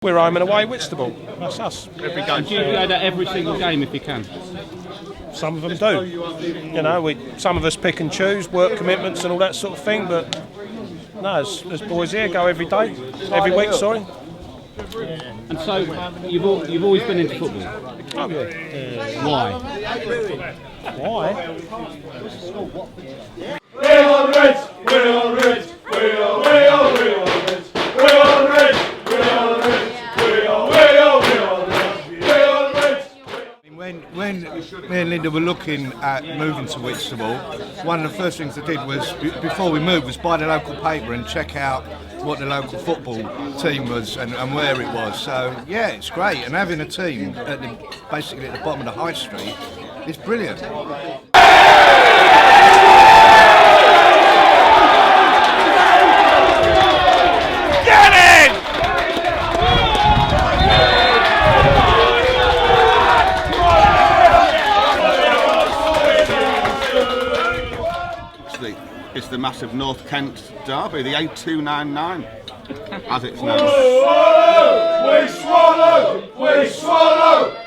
We're home and away Whitstable. That's us. Every game. Do you go to every single game if you can? Some of them do. You know, some of us pick and choose, work commitments and all that sort of thing, but no, there's boys here go every day, every week, sorry. And so, you've always been into football? Oh, yeah. Why? Why? We're on Reds! We're on Reds! We're on Reds! We're on Reds! When me and Linda were looking at moving to Whitstable, one of the first things I did was, before we moved, was buy the local paper and check out what the local football team was and where it was. So yeah, it's great, and having a team basically at the bottom of the high street is brilliant. It's the massive North Kent derby, the 8299, as it's known. We swallow,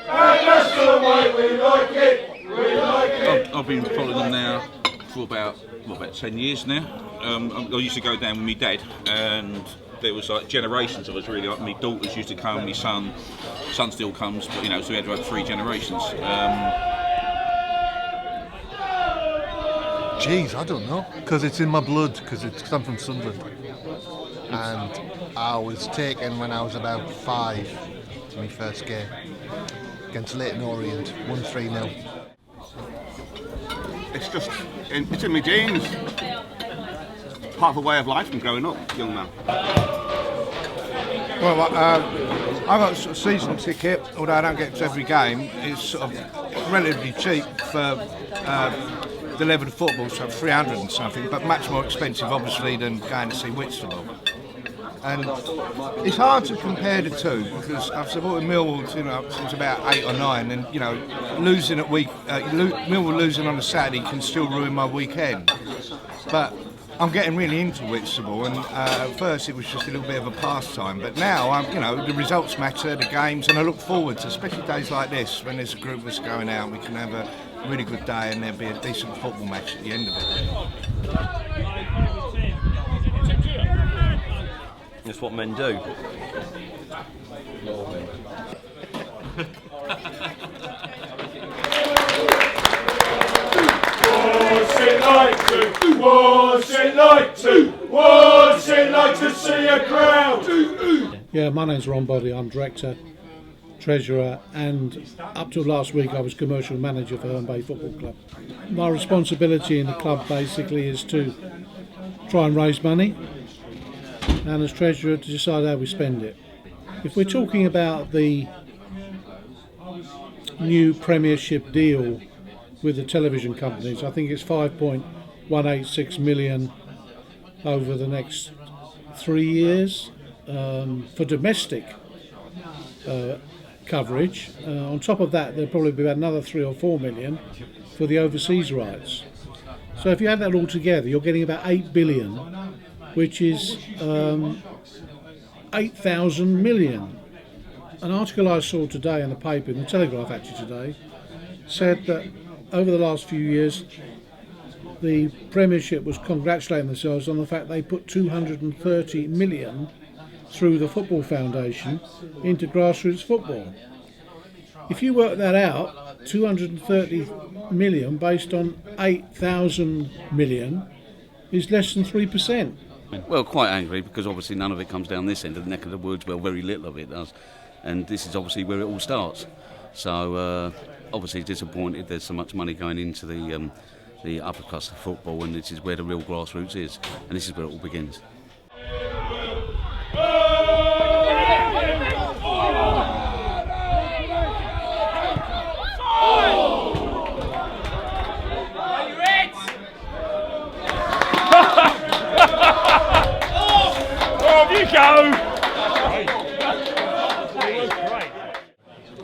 and that's the way we like it, I've been following them now for about 10 years now. I used to go down with my dad, and there was like generations of us really. Like my daughters used to come, my son still comes, but so we had about 3 generations. Geez, I don't know, because it's in my blood, because I'm from Sunderland. And I was taken when I was about 5 to my first game against Leighton Orient, 1-3-0. It's in my genes. Part of a way of life from growing up, young man. Well, I got a season ticket, although I don't get to every game. It's sort of relatively cheap for the level of football, so 300 and something, but much more expensive obviously than going to see Whitstable. And it's hard to compare the two, because I've supported Millwall since about 8 or 9, and losing at Millwall losing on a Saturday can still ruin my weekend. But I'm getting really into Whitstable, and at first it was just a little bit of a pastime, but now the results matter, the games, and I look forward to especially days like this when there's a group of us going out. We can have a really good day and there'll be a decent football match at the end of it. That's what men do. What's it like to see a crowd? Yeah, my name's Ron Boddy. I'm director, treasurer, and up till last week I was commercial manager for Herne Bay Football Club. My responsibility in the club basically is to try and raise money, and as treasurer to decide how we spend it. If we're talking about the new Premiership deal with the television companies, I think it's 5.186 million over the next 3 years for domestic coverage. On top of that, there'll probably be about another 3 or 4 million for the overseas rights. So if you add that all together, you're getting about 8 billion, which is 8,000 million. An article I saw today in the paper, in the Telegraph actually today, said that over the last few years the Premiership was congratulating themselves on the fact they put 230 million through the Football Foundation into grassroots football. If you work that out, 230 million based on 8,000 million is less than 3%. Well, quite angry, because obviously none of it comes down this end of the neck of the woods. Well, very little of it does, and this is obviously where it all starts. So obviously disappointed there's so much money going into the upper class of football, and this is where the real grassroots is, and this is where it all begins. Off you go!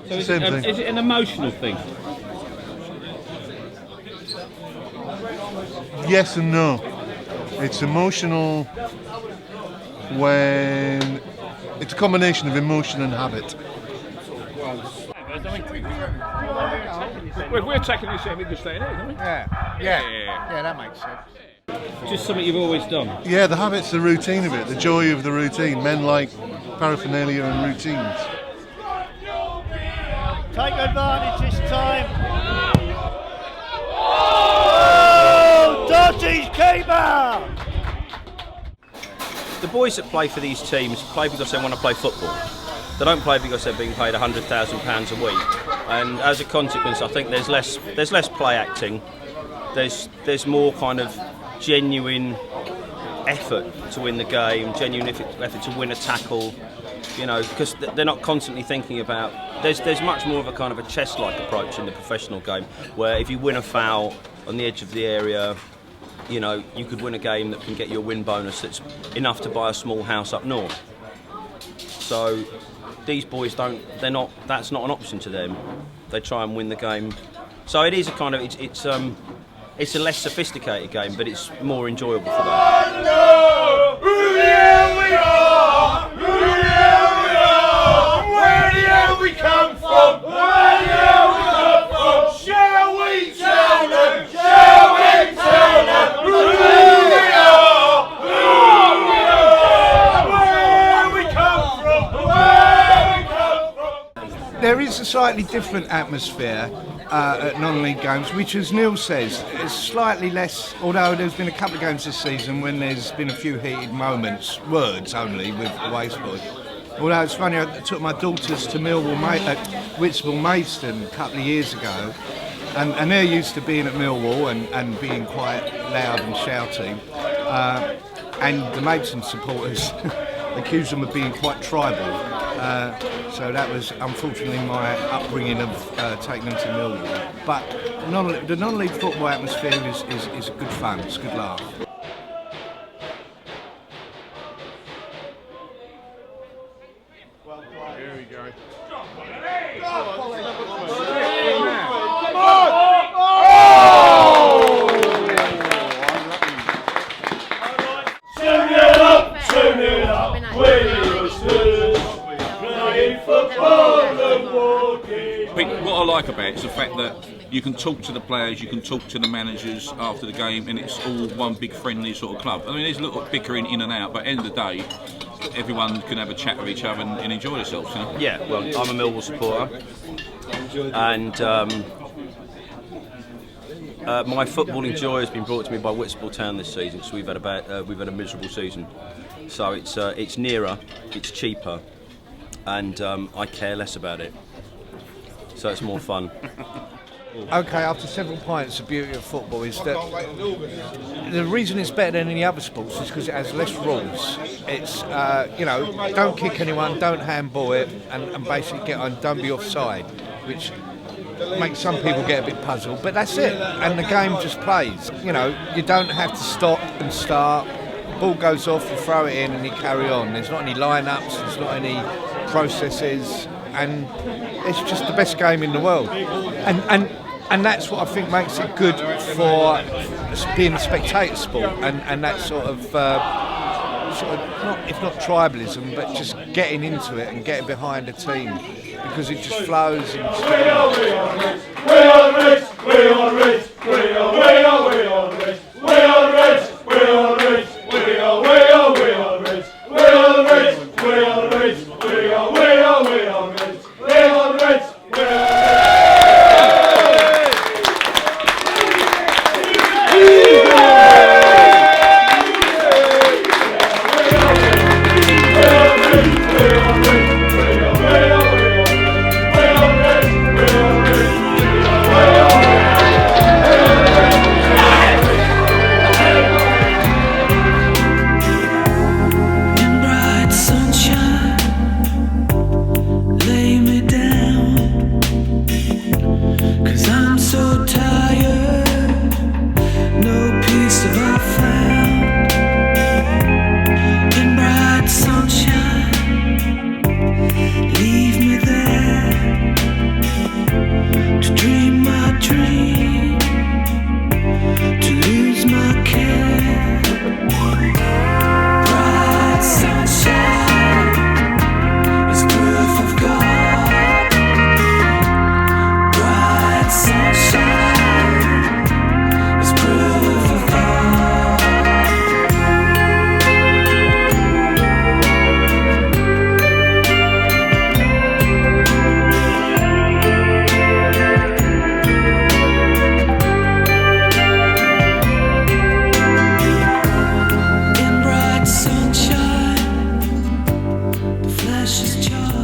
So is it an emotional thing? Yes and no. It's emotional when It's a combination of emotion and habit. We're taking this in English staying here, aren't we? Yeah, that makes sense. Just something you've always done. Yeah, the habit's the routine of it, the joy of the routine. Men like paraphernalia and routines. Take advantage this time. Oh, Dottie's keeper! The boys that play for these teams play because they want to play football. They don't play because they're being paid £100,000 a week. And as a consequence, I think there's less play acting. There's more kind of genuine effort to win the game, genuine effort to win a tackle. You know, because they're not constantly thinking about. There's much more of a kind of a chess-like approach in the professional game, where if you win a foul on the edge of the area, you know, you could win a game that can get you a win bonus that's enough to buy a small house up north. So these boys that's not an option to them. They try and win the game. So it is a kind of it's a less sophisticated game, but it's more enjoyable for them. Where the hell we come from? Where the hell we come from? Shall we tell them? Shall we tell them who we are? Who we are? Where we come from? Where we come from? There is a slightly different atmosphere at non-league games, which, as Neil says, is slightly less, although there's been a couple of games this season when there's been a few heated moments, words only, with the Oyster Boys. Although it's funny, I took my daughters to Whitstable Maidstone a couple of years ago, and they're used to being at Millwall and being quite loud and shouty, and the Maidstone supporters accused them of being quite tribal. So that was unfortunately my upbringing of taking them to Millwall. But the non-league football atmosphere is a good fun, it's a good laugh. Here we go. Turn it up, we're the Oysters, playing football and walking. What I like about it is the fact that you can talk to the players, you can talk to the managers after the game, and it's all one big friendly sort of club. I mean, there's a little bickering in and out, but at the end of the day, everyone can have a chat with each other and enjoy themselves, you know? Yeah, well, I'm a Millwall supporter, and my footballing joy has been brought to me by Whitstable Town this season. So we've had a miserable season. So it's nearer, it's cheaper, and I care less about it. So it's more fun. Okay, after several pints, the beauty of football is that the reason it's better than any other sports is because it has less rules. It's, don't kick anyone, don't handball it, and basically get on, don't be offside, which makes some people get a bit puzzled, but that's it, and the game just plays. You know, you don't have to stop and start. The ball goes off, you throw it in, and you carry on. There's not any line-ups, there's not any processes, and it's just the best game in the world. And that's what I think makes it good for being a spectator sport, and that sort of not, if not tribalism, but just getting into it and getting behind a team, because it just flows. And We are rich, we are rich, we are rich, we are rich, we are rich, we are rich, we are rich, we are rich, we are rich, we are rich, we are rich, we are precious child.